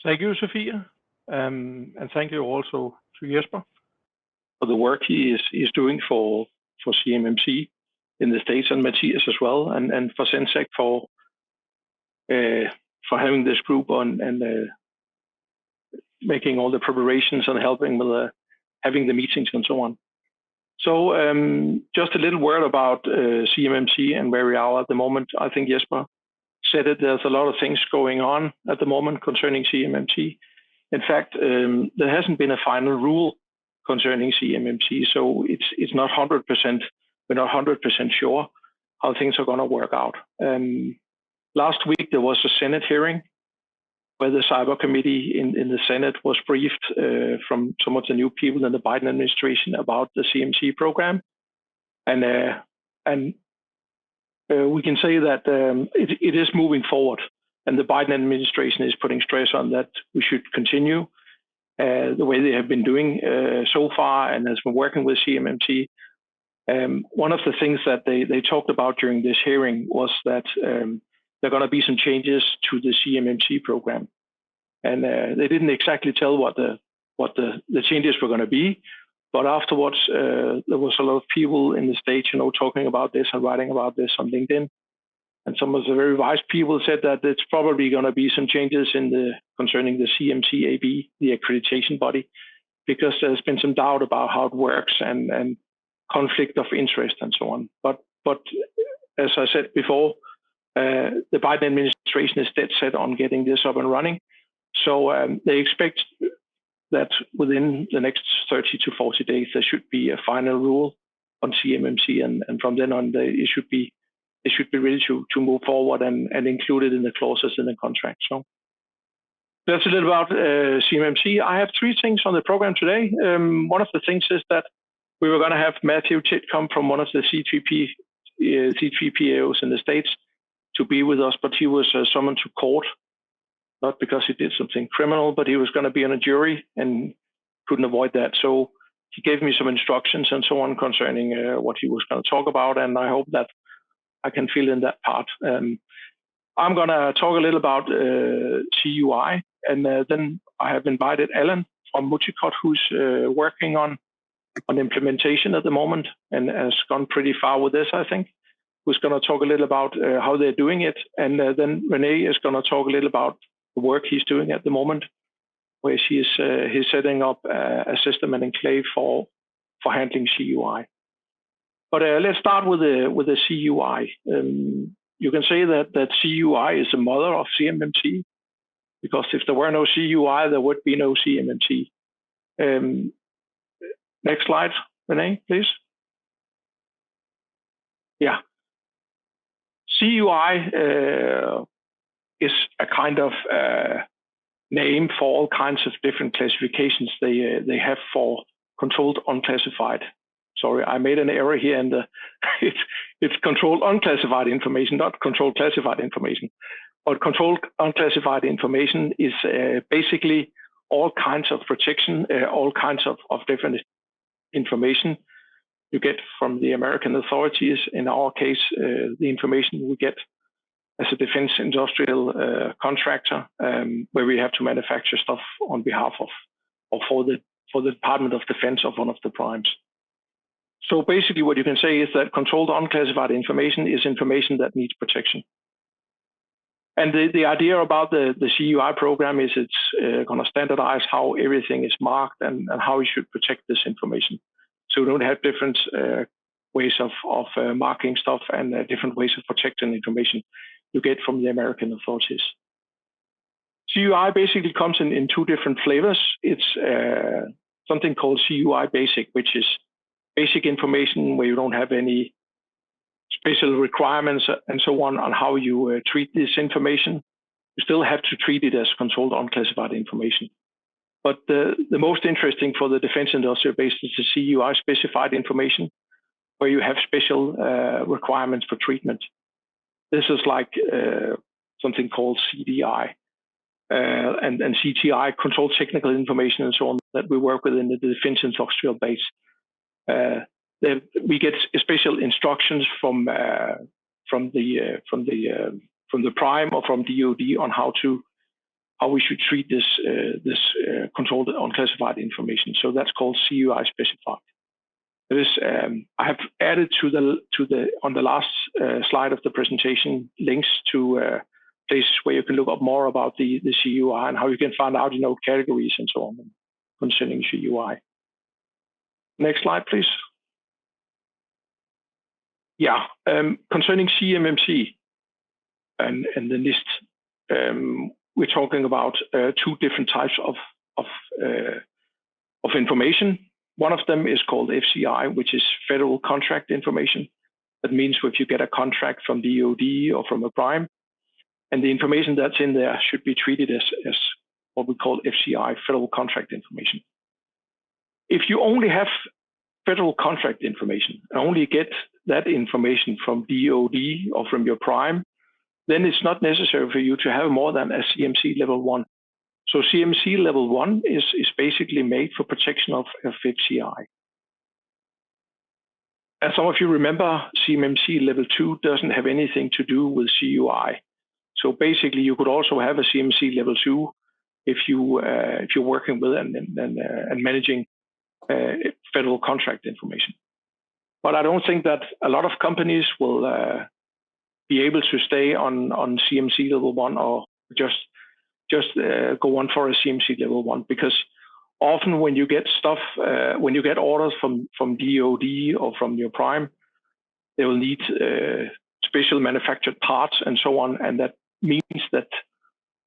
Thank you, Sophia, and thank you also to Jesper for the work he is doing for CMMC in the States, and Matthias as well, and for Sensec for having this group on and making all the preparations and helping with having the meetings and so on. So just a little word about CMMC and where we are at the moment. I think Jesper said it. There's a lot of things going on at the moment concerning CMMC. In fact, there hasn't been a final rule concerning CMMC, so it's not 100%. We're not 100% sure how things are going to work out. Last week there was a Senate hearing where the Cyber Committee in the Senate was briefed from some of the new people in the Biden administration about the CMC program, and we can say that it is moving forward, and the Biden administration is putting stress on that we should continue the way they have been doing so far and has been working with CMMC. One of the things that they talked about during this hearing was that there are going to be some changes to the CMMC program, and they didn't exactly tell what the changes were going to be. But afterwards, there was a lot of people in the States, talking about this and writing about this on LinkedIn. And some of the very wise people said that it's probably going to be some changes concerning the CMC-AB, the accreditation body, because there's been some doubt about how it works and conflict of interest and so on. But as I said before, the Biden administration is dead set on getting this up and running. So they expect that within the next 30 to 40 days, there should be a final rule on CMMC, and from then on, it should be ready to move forward and include it in the clauses in the contract. So that's a little about CMMC. I have three things on the program today. One of the things is that we were going to have Matthew Titcomb from one of the C3PAOs in the States to be with us, but he was summoned to court, not because he did something criminal, but he was going to be on a jury and couldn't avoid that. So he gave me some instructions and so on concerning what he was going to talk about, and I hope that I can fill in that part. I'm going to talk a little about CUI, and then I have invited Alan from Multicot, who's working on implementation at the moment and has gone pretty far with this, I think, who's going to talk a little about how they're doing it. And then Renee is going to talk a little about the work he's doing at the moment, where he's setting up a system and enclave for handling CUI. But let's start with the CUI. You can say that CUI is the mother of CMMC, because if there were no CUI, there would be no CMMC. Next slide, Renee, please. Yeah. CUI is a kind of name for all kinds of different classifications they have for controlled unclassified. Sorry, I made an error here, and it's controlled unclassified information, not controlled classified information. But controlled unclassified information is basically all kinds of protection, all kinds of different information you get from the American authorities. In our case, the information we get as a defense industrial contractor, where we have to manufacture stuff on behalf of or for the Department of Defense of one of the primes. So basically what you can say is that controlled unclassified information is information that needs protection. And the idea about the CUI program is it's going to standardize how everything is marked and how we should protect this information. So we don't have different ways of marking stuff and different ways of protecting information you get from the American authorities. CUI basically comes in two different flavors. It's something called CUI Basic, which is basic information where you don't have any special requirements and so on how you treat this information. You still have to treat it as controlled unclassified information. But the most interesting for the defense industrial base is the CUI specified information, where you have special requirements for treatment. This is like something called CDI and CTI, controlled technical information and so on, that we work with in the defense industrial base. We get special instructions from the prime or from DoD on how to how we should treat this controlled unclassified information. So that's called CUI specified. That is, I have added to the on the last slide of the presentation links to places where you can look up more about the CUI and how you can find out, categories and so on concerning CUI. Next slide, please. Yeah, concerning CMMC and the list, we're talking about two different types of information. One of them is called FCI, which is federal contract information. That means if you get a contract from DoD or from a prime, and the information that's in there should be treated as what we call FCI, federal contract information. If you only have federal contract information and only get that information from DoD or from your prime, then it's not necessary for you to have more than a CMC level 1. So CMC level 1 is basically made for protection of FCI. As some of you remember, CMMC level 2 doesn't have anything to do with CUI. So basically, you could also have a CMC level 2 if you're working with and managing federal contract information. But I don't think that a lot of companies will be able to stay on CMC level 1 or just go on for a CMC level 1, because often when you get stuff, when you get orders from DoD or from your prime, they will need special manufactured parts and so on, and that means that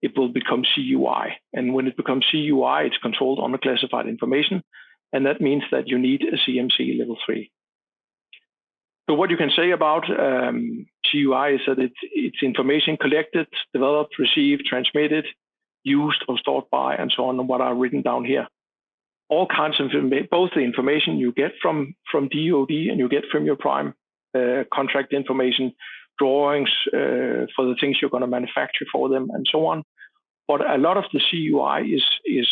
it will become CUI. And when it becomes CUI, it's controlled unclassified information, and that means that you need a CMC level 3. So what you can say about CUI is that it's information collected, developed, received, transmitted, used or stored by, and so on, and what are written down here. All kinds of information, both the information you get from DoD and you get from your prime, contract information, drawings for the things you're going to manufacture for them, and so on. But a lot of the CUI is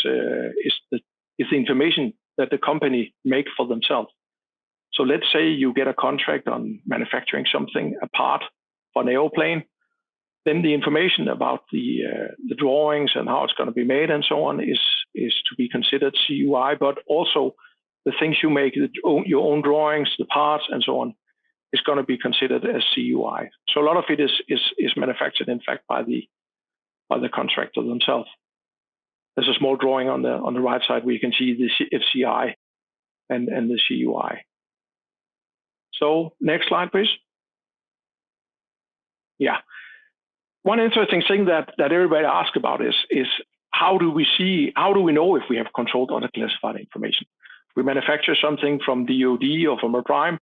the information that the company make for themselves. So let's say you get a contract on manufacturing something, a part for an airplane, then the information about the drawings and how it's going to be made and so on is to be considered CUI, but also the things you make, your own drawings, the parts and so on, is going to be considered as CUI. So a lot of it is manufactured, in fact, by the contractor themselves. There's a small drawing on the right side where you can see the FCI and the CUI. So next slide, please. Yeah. One interesting thing that everybody asks about is how do we know if we have controlled unclassified information? We manufacture something from DoD or from a prime,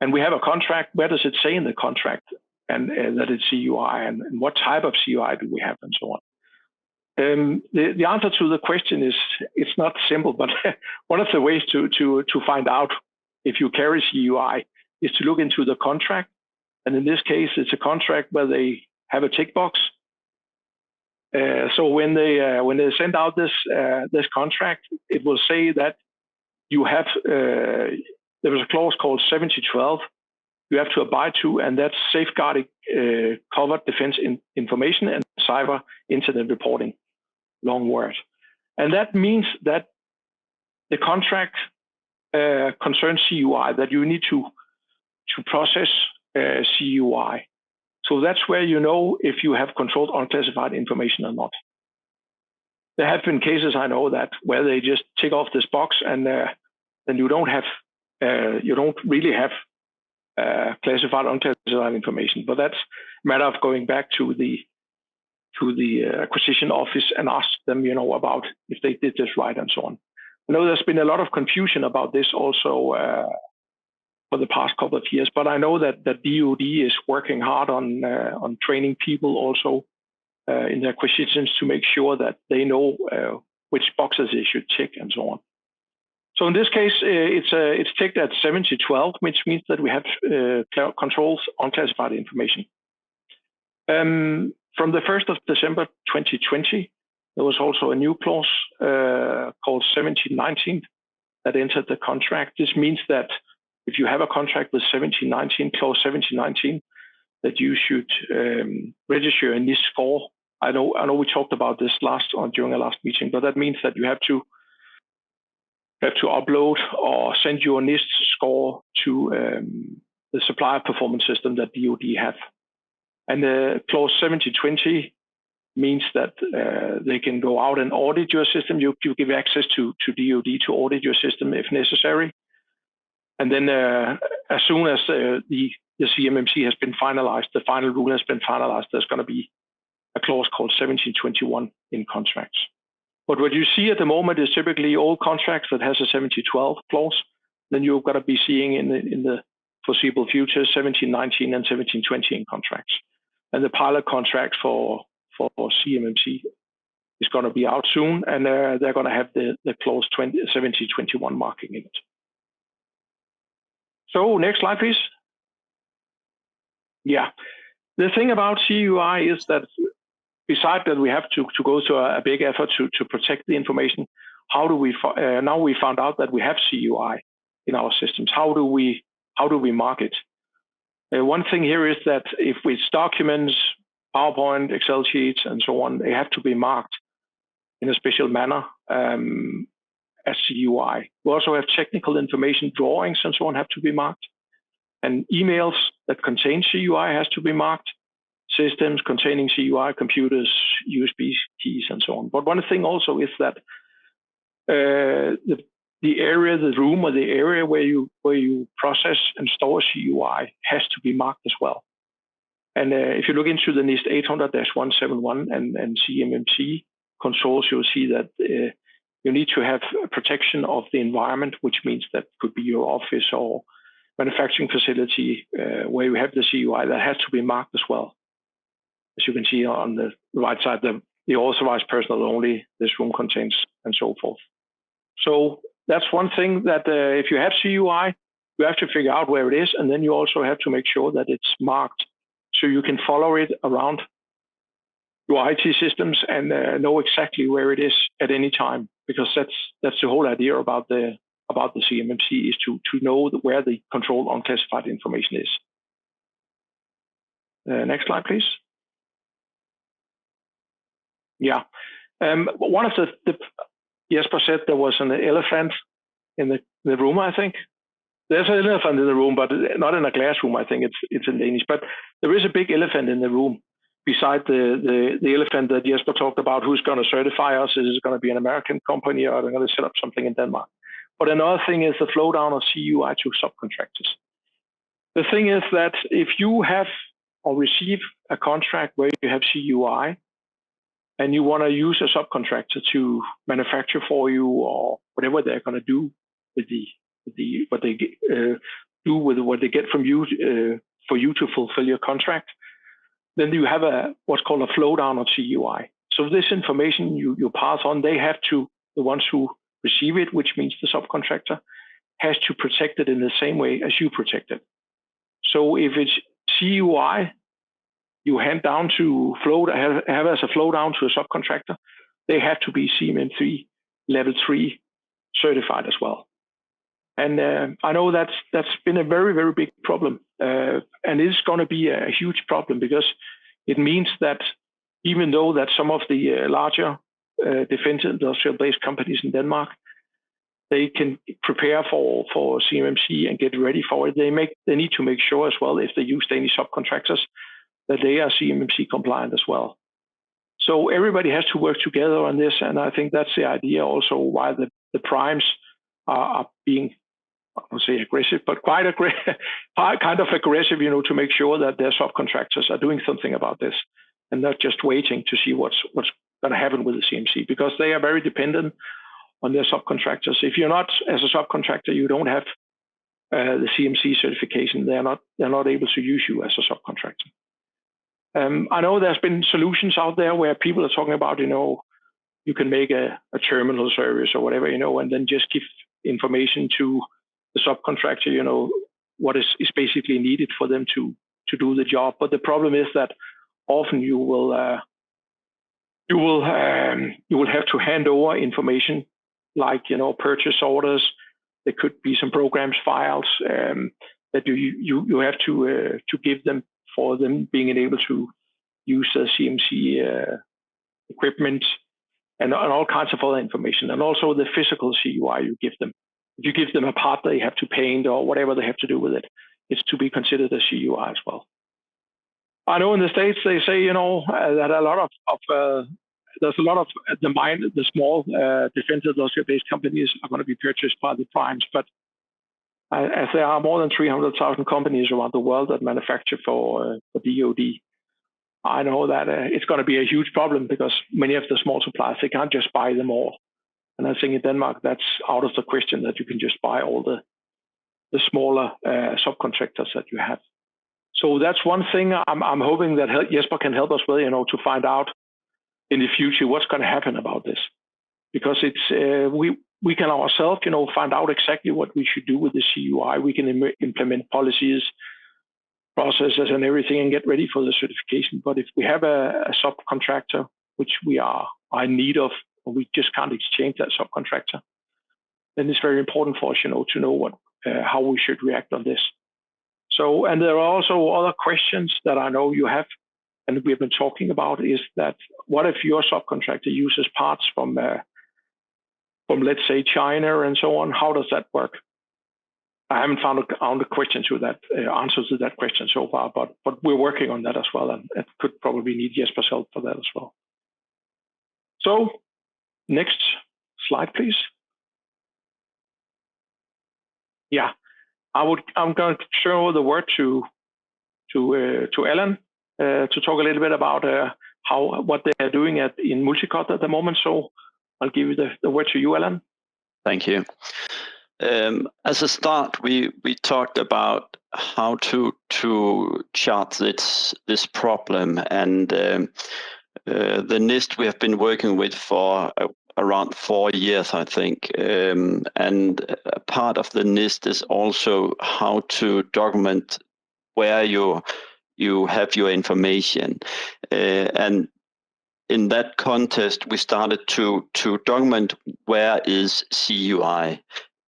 and we have a contract. Where does it say in the contract and that it's CUI, and what type of CUI do we have, and so on? The answer to the question is it's not simple, but one of the ways to find out if you carry CUI is to look into the contract, and in this case, it's a contract where they have a tick box. So when they send out this contract, it will say that you have there was a clause called 7012 you have to abide to, and that's safeguarding covered defense information and cyber incident reporting, long word. And that means that the contract concerns CUI, that you need to process CUI. So that's where you know if you have controlled unclassified information or not. There have been cases, I know, that where they just tick off this box and then you don't really have classified, unclassified information. But that's a matter of going back to the acquisition office and ask them, about if they did this right and so on. I know there's been a lot of confusion about this also for the past couple of years, but I know that DoD is working hard on training people also in the acquisitions to make sure that they know which boxes they should tick and so on. So in this case, it's ticked at 7012, which means that we have controls on classified information. From the 1st of December 2020, there was also a new clause called 1719 that entered the contract. This means that if you have a contract with 1719, clause 1719, that you should register a NIST score I know we talked about this during our last meeting, but that means that you have to upload or send your NIST score to the supplier performance system that DoD have. And clause 7020 means that they can go out and audit your system. You give access to DoD to audit your system if necessary. And then as soon as the CMMC has been finalized, the final rule has been finalized, there's going to be a clause called 1721 in contracts. But what you see at the moment is typically all contracts that has a 1712 clause. Then you're going to be seeing in the foreseeable future 1719 and 1720 in contracts. And the pilot contract for CMMC is going to be out soon, and they're going to have the clause 1721 marking in it. So next slide, please. Yeah, the thing about CUI is that besides that we have to go to a big effort to protect the information, how do we now we found out that we have CUI in our systems? How do we mark it? One thing here is that if it's documents, PowerPoint, Excel sheets, and so on, they have to be marked in a special manner as CUI. We also have technical information, drawings, and so on have to be marked. And emails that contain CUI has to be marked. Systems containing CUI, computers, USB keys, and so on. But one thing also is that the area, the room, or the area where you process and store CUI has to be marked as well. And if you look into the NIST 800-171 and CMMC controls, you'll see that you need to have protection of the environment, which means that could be your office or manufacturing facility where you have the CUI, that has to be marked as well. As you can see on the right side, the authorized personnel only, this room contains, and so forth. So that's one thing that if you have CUI, you have to figure out where it is, and then you also have to make sure that it's marked so you can follow it around your IT systems and know exactly where it is at any time, because that's the whole idea about the CMMC, is to know where the controlled unclassified information is. Next slide, please. Yeah, one of the Jesper said there was an elephant in the room, I think. There's an elephant in the room, but not in a glass room, I think it's in Danish. But there is a big elephant in the room beside the elephant that Jesper talked about. Who's going to certify us? Is it going to be an American company, or are they going to set up something in Denmark? But another thing is the flow down of CUI to subcontractors. The thing is that if you have or receive a contract where you have CUI, and you want to use a subcontractor to manufacture for you, or whatever they're going to do with what they do with what they get from you for you to fulfill your contract, then you have what's called a flow down of CUI. So this information you pass on, they have to, the ones who receive it, which means the subcontractor, has to protect it in the same way as you protect it. So if it's CUI, you hand down to have as a flow down to a subcontractor, they have to be CMMC level 3 certified as well. And I know that's been a very, very big problem. And it's going to be a huge problem, because it means that even though that some of the larger defense industrial-based companies in Denmark, they can prepare for CMMC and get ready for it, they need to make sure as well, if they use Danish subcontractors, that they are CMMC compliant as well. So everybody has to work together on this, and I think that's the idea also why the primes are being, I won't say aggressive, but quite kind of aggressive, to make sure that their subcontractors are doing something about this and not just waiting to see what's going to happen with the CMC, because they are very dependent on their subcontractors. If you're not, as a subcontractor, you don't have the CMC certification, they're not able to use you as a subcontractor. I know there's been solutions out there where people are talking about, you can make a terminal service or whatever, and then just give information to the subcontractor, what is basically needed for them to do the job. But the problem is that often you will have to hand over information like, purchase orders. There could be some programs files that you have to give them for them being able to use the CMC equipment, and all kinds of other information, and also the physical CUI you give them. If you give them a part they have to paint or whatever they have to do with it, it's to be considered a CUI as well. I know in the States they say, that a lot of there's a lot of the small defense industrial-based companies are going to be purchased by the primes, but as there are more than 300,000 companies around the world that manufacture for DoD, I know that it's going to be a huge problem because many of the small suppliers, they can't just buy them all. And I think in Denmark, that's out of the question that you can just buy all the smaller subcontractors that you have. So that's one thing I'm hoping that Jesper can help us with, to find out in the future what's going to happen about this. Because it's we can ourselves, find out exactly what we should do with the CUI. We can implement policies, processes, and everything, and get ready for the certification. But if we have a subcontractor, which we are in need of, or we just can't exchange that subcontractor, then it's very important for us, to know how we should react on this. So, and there are also other questions that I know you have, and we have been talking about, is that what if your subcontractor uses parts from let's say China and so on? How does that work? I haven't found a question to that answer to that question so far, but we're working on that as well, and it could probably need Jesper's help for that as well. So, next slide, please. Yeah, I'm going to show the word to Ellen to talk a little bit about what they are doing in Multicod at the moment. So I'll give you the word to you, Ellen. Thank you. As a start, we talked about how to chart this problem, and the NIST we have been working with for around 4 years, I think, and a part of the NIST is also how to document where you have your information, and in that context, we started to document where is CUI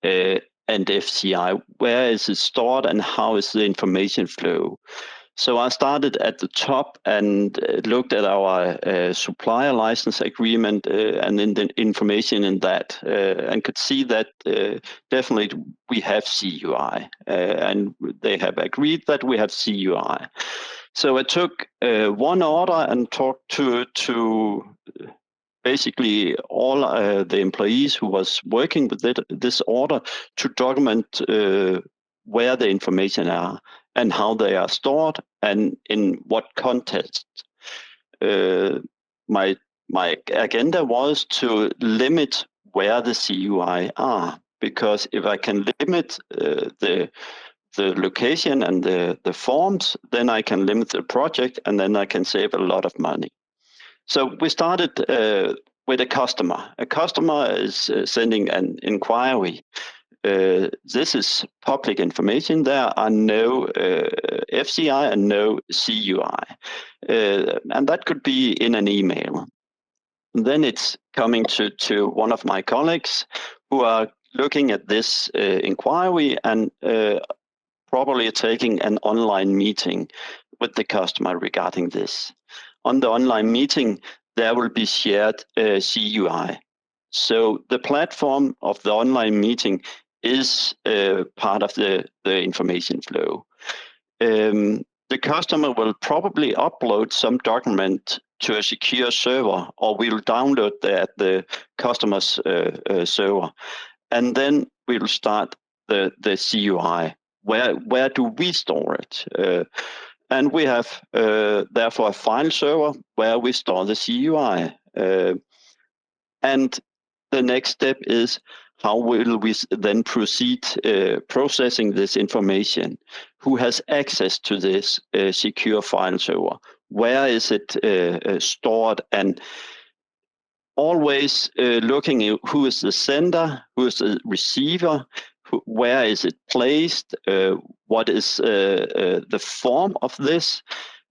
and FCI, where is it stored and how is the information flow. So I started at the top and looked at our supplier license agreement and then the information in that, and could see that definitely we have CUI, and they have agreed that we have CUI. So I took one order and talked to basically all the employees who was working with this order to document where the information are and how they are stored and in what context. My agenda was to limit where the CUI are, because if I can limit the location and the forms, then I can limit the project, and then I can save a lot of money. So we started with a customer. A customer is sending an inquiry. This is public information. There are no FCI and no CUI. And that could be in an email. And then it's coming to one of my colleagues who are looking at this inquiry and probably taking an online meeting with the customer regarding this. On the online meeting, there will be shared CUI. So the platform of the online meeting is part of the information flow. The customer will probably upload some document to a secure server, or we'll download the customer's server. And then we'll start the CUI. Where do we store it? And we have, therefore, a file server where we store the CUI. And the next step is how will we then proceed processing this information? Who has access to this secure file server? Where is it stored? And always looking at who is the sender, who is the receiver, where is it placed, what is the form of this,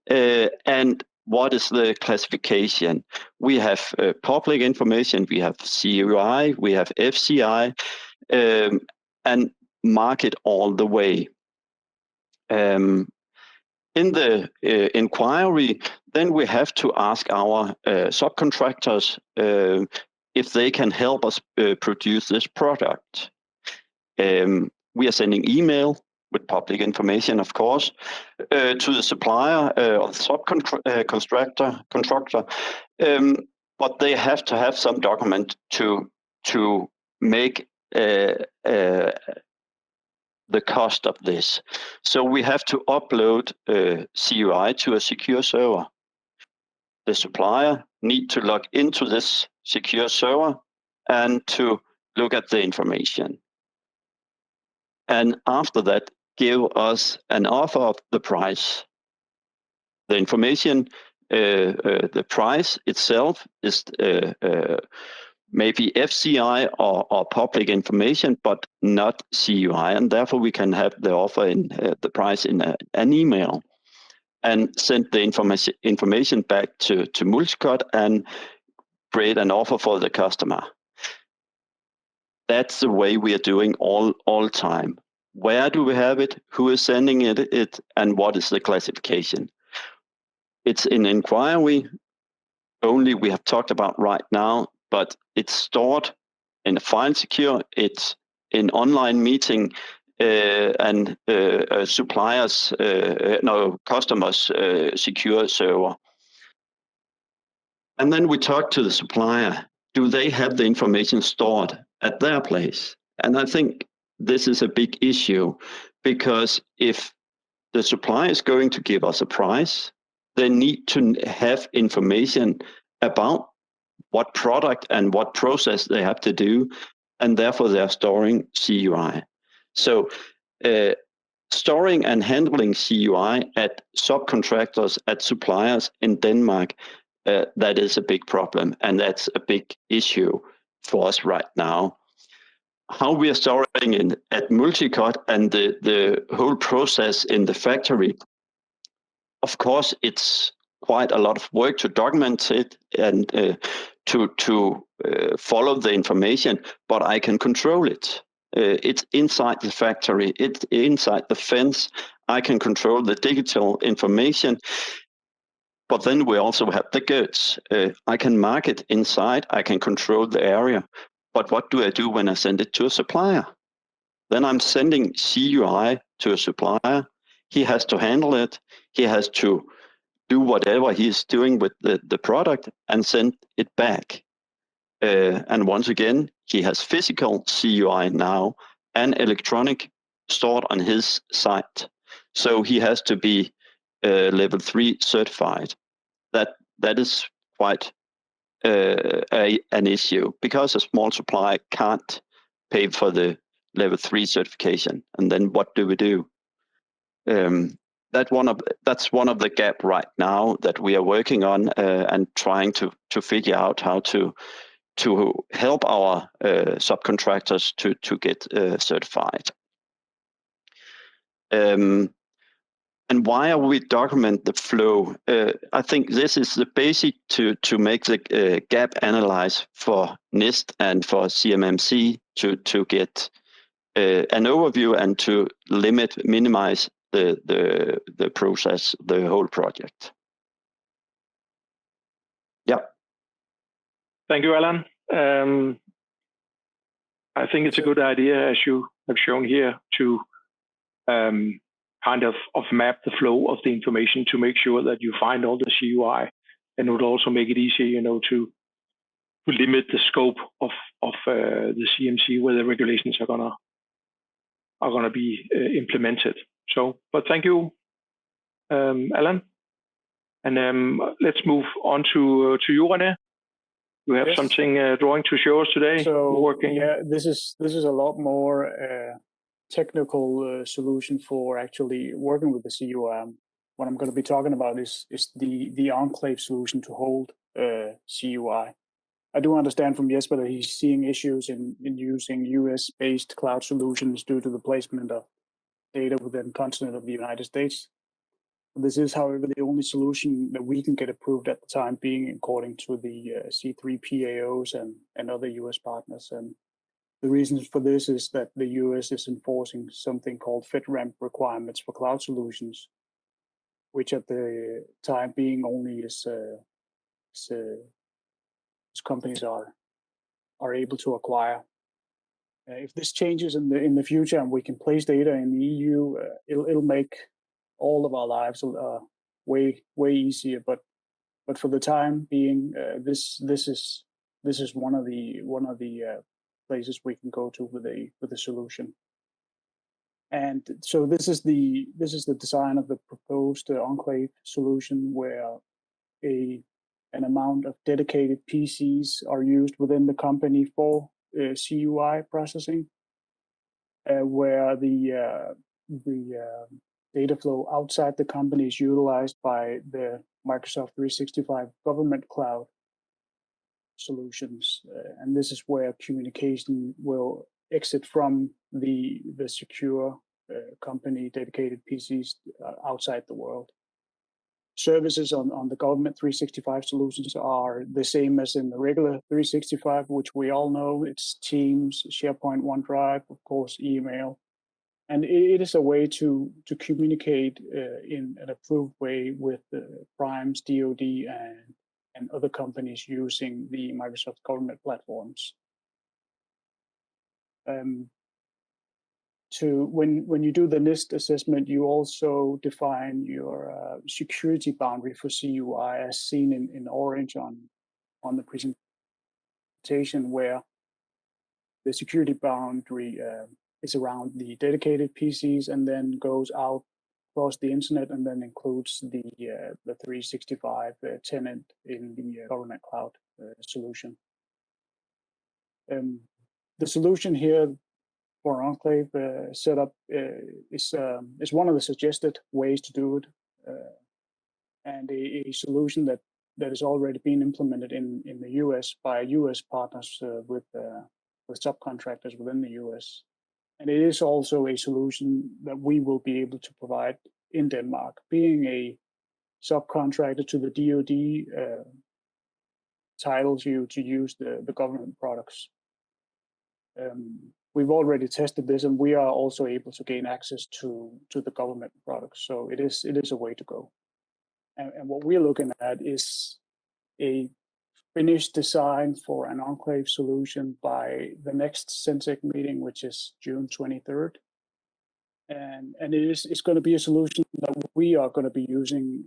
and what is the classification. We have public information, we have CUI, we have FCI, and mark it all the way. in the inquiry, then we have to ask our subcontractors if they can help us produce this product. We are sending email with public information, of course, to the supplier or the subcontractor, but they have to have some document to make the cost of this. So we have to upload CUI to a secure server. The supplier need to log into this secure server and to look at the information. And after that, give us an offer of the price. The information, the price itself is maybe FCI or public information, but not CUI, and therefore we can have the offer in the price in an email, and send the information back to Multicod and create an offer for the customer. That's the way we are doing all time. Where do we have it? Who is sending it, and what is the classification? It's in inquiry only we have talked about right now, but it's stored in a file secure. It's in online meeting and suppliers, customers secure server. And then we talk to the supplier. Do they have the information stored at their place? And I think this is a big issue, because if the supplier is going to give us a price, they need to have information about what product and what process they have to do, and therefore they're storing CUI. So storing and handling CUI at subcontractors, at suppliers in Denmark, that is a big problem, and that's a big issue for us right now. How we are storing at Multicod and the whole process in the factory, of course, it's quite a lot of work to document it and to follow the information, but I can control it. It's inside the factory, it's inside the fence. I can control the digital information, but then we also have the goods. I can mark it inside, I can control the area, but what do I do when I send it to a supplier? Then I'm sending CUI to a supplier. He has to handle it. He has to do whatever he's doing with the product and send it back. And once again, he has physical CUI now and electronic stored on his site. So he has to be level 3 certified. That is quite an issue, because a small supplier can't pay for the level 3 certification. And then what do we do? That's one of the gap right now that we are working on and trying to figure out how to help our subcontractors to get certified. And why are we document the flow? I think this is the basic to make the gap analyze for NIST and for CMMC to get an overview and to minimize the process, the whole project. Yeah. Thank you, Alan. I think it's a good idea, as you have shown here, to kind of map the flow of the information to make sure that you find all the CUI, and it would also make it easier, to limit the scope of the CMC where the regulations are gonna be implemented. So, but thank you, Alan, and let's move on to you, René. You have something drawing to show us today. So yeah, this is a lot more technical solution for actually working with the CUI. What I'm going to be talking about is the enclave solution to hold CUI. I do understand from Jesper that he's seeing issues in using US-based cloud solutions due to the placement of data within the continent of the United States. This is, however, the only solution that we can get approved at the time being, according to the C3 PAOs and other US partners. And the reason for this is that the US is enforcing something called FedRAMP requirements for cloud solutions. which at the time being only is companies are able to acquire. If this changes in the future and we can place data in the EU, it'll make all of our lives way easier. But for the time being, this is one of the places we can go to with a solution. And so this is the design of the proposed enclave solution, where an amount of dedicated PCs are used within the company for CUI processing, where the data flow outside the company is utilized by the Microsoft 365 government cloud solutions. And this is where communication will exit from the secure company dedicated PCs outside the world. Services on the government 365 solutions are the same as in the regular 365, which we all know. It's Teams, SharePoint, OneDrive, of course, email. And it is a way to communicate in an approved way with primes, DoD, and other companies using the Microsoft government platforms. When you do the NIST assessment, you also define your security boundary for CUI, as seen in orange on the presentation, where the security boundary is around the dedicated PCs and then goes out across the internet and then includes the 365 tenant in the government cloud solution. The solution here for enclave setup is one of the suggested ways to do it, and a solution that is already being implemented in the US by US partners with subcontractors within the US. And it is also a solution that we will be able to provide in Denmark. Being a subcontractor to the DoD titles you to use the government products. We've already tested this, and we are also able to gain access to the government products. So it is a way to go. And what we're looking at is a finished design for an enclave solution by the next CENTEC meeting, which is June 23rd. And it's going to be a solution that we are going to be using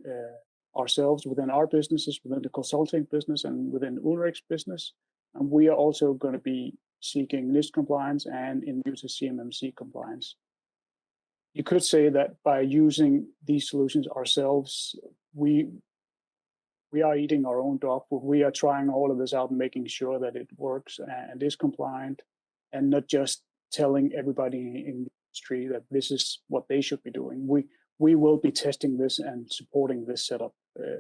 ourselves within our businesses, within the consulting business, and within Ulrich's business. And we are also going to be seeking NIST compliance and in user CMMC compliance. You could say that by using these solutions ourselves, we are eating our own dog food. We are trying all of this out and making sure that it works and is compliant, and not just telling everybody in the industry that this is what they should be doing. We will be testing this and supporting this setup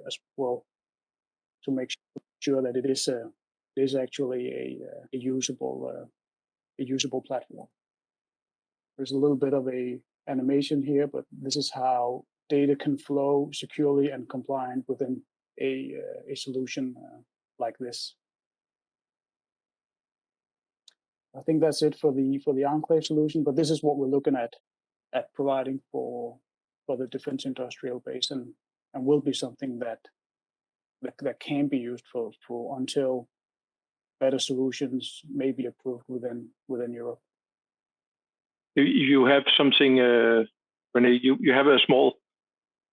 as well to make sure that it is actually a usable platform. There's a little bit of a animation here, but this is how data can flow securely and compliant within a solution like this. I think that's it for the enclave solution, but this is what we're looking at providing for the defense industrial base, and will be something that can be used for until better solutions may be approved within Europe. You have something, René, you have a small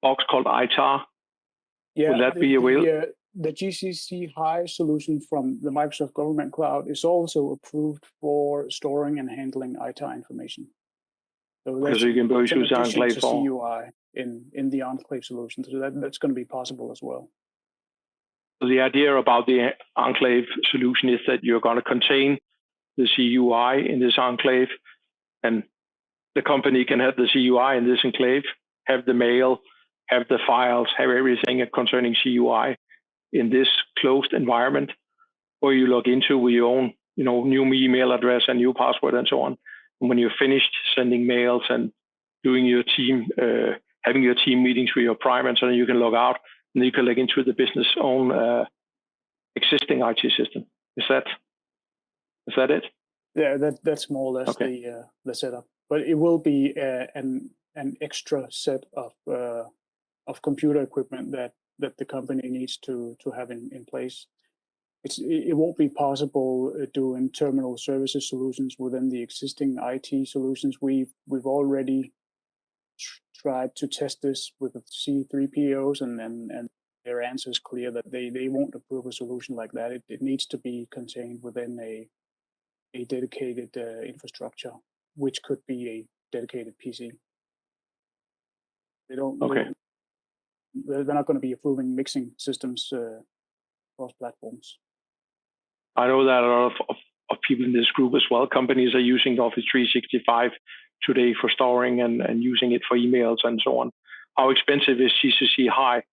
box called ITAR. Yeah, will that be available? The GCC High solution from the Microsoft Government Cloud is also approved for storing and handling ITAR information. So you can both use enclave for CUI in the enclave solution. So that's going to be possible as well. So the idea about the enclave solution is that you're going to contain the CUI in this enclave, and the company can have the CUI in this enclave, have the mail, have the files, have everything concerning CUI in this closed environment, where you log into with your own, new email address and new password and so on. And when you're finished sending mails and doing your team, having your team meetings with your prime and so on, you can log out and you can log into the business own existing IT system. Is that it? Yeah, that's more or less the setup. But it will be an extra set of of computer equipment that the company needs to have in place. It won't be possible doing terminal services solutions within the existing IT solutions. We've already tried to test this with the C3POs, and their answer is clear that they won't approve a solution like that. It needs to be contained within a dedicated infrastructure, which could be a dedicated PC. They don't. Okay. They're not going to be approving mixing systems across platforms. I know that a lot of people in this group as well, companies are using Office 365 today for storing and using it for emails and so on. How expensive is CCC High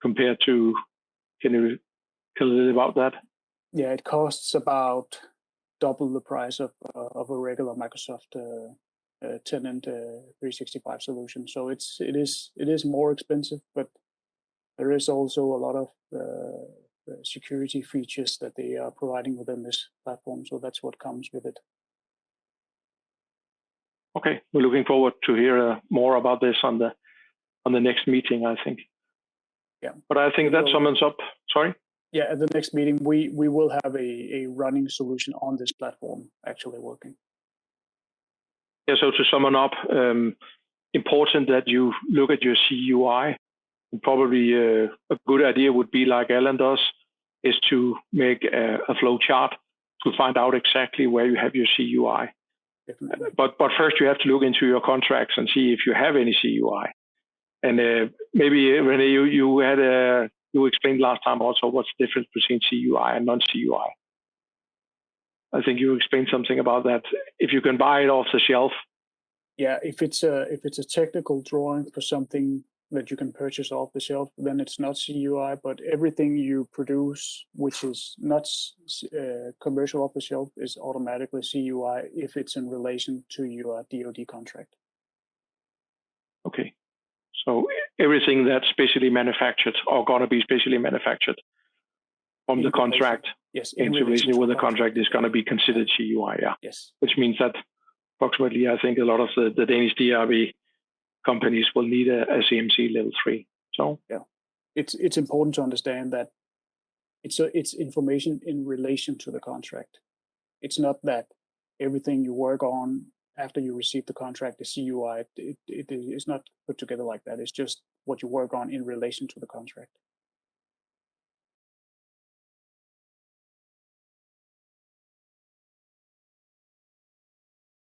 compared to, can you tell a little about that? Yeah, it costs about double the price of a regular Microsoft tenant 365 solution. So it is more expensive, but there is also a lot of security features that they are providing within this platform. So that's what comes with it. Okay, we're looking forward to hear more about this on the next meeting, I think. Yeah. But I think that sums up. Sorry. Yeah, at the next meeting, we will have a running solution on this platform actually working. Yeah. So to sum up, important that you look at your CUI. And probably a good idea would be, like Alan does, is to make a flow chart to find out exactly where you have your CUI. Definitely. But first you have to look into your contracts and see if you have any CUI. And maybe René, you explained last time also what's the difference between CUI and non-CUI. I think you explained something about that. If you can buy it off the shelf. Yeah, if it's a technical drawing for something that you can purchase off the shelf, then it's not CUI. But everything you produce, which is not commercial off the shelf, is automatically CUI if it's in relation to your DoD contract. Okay, so everything that's specially manufactured or gonna be specially manufactured from the contract, yes, in relation with the contract is gonna be considered CUI. Yeah. Yes. Which means that approximately, I think a lot of the Danish DRV companies will need a CMC level 3. So yeah, it's important to understand that it's information in relation to the contract. It's not that everything you work on after you receive the contract is CUI. It is not put together like that. It's just what you work on in relation to the contract.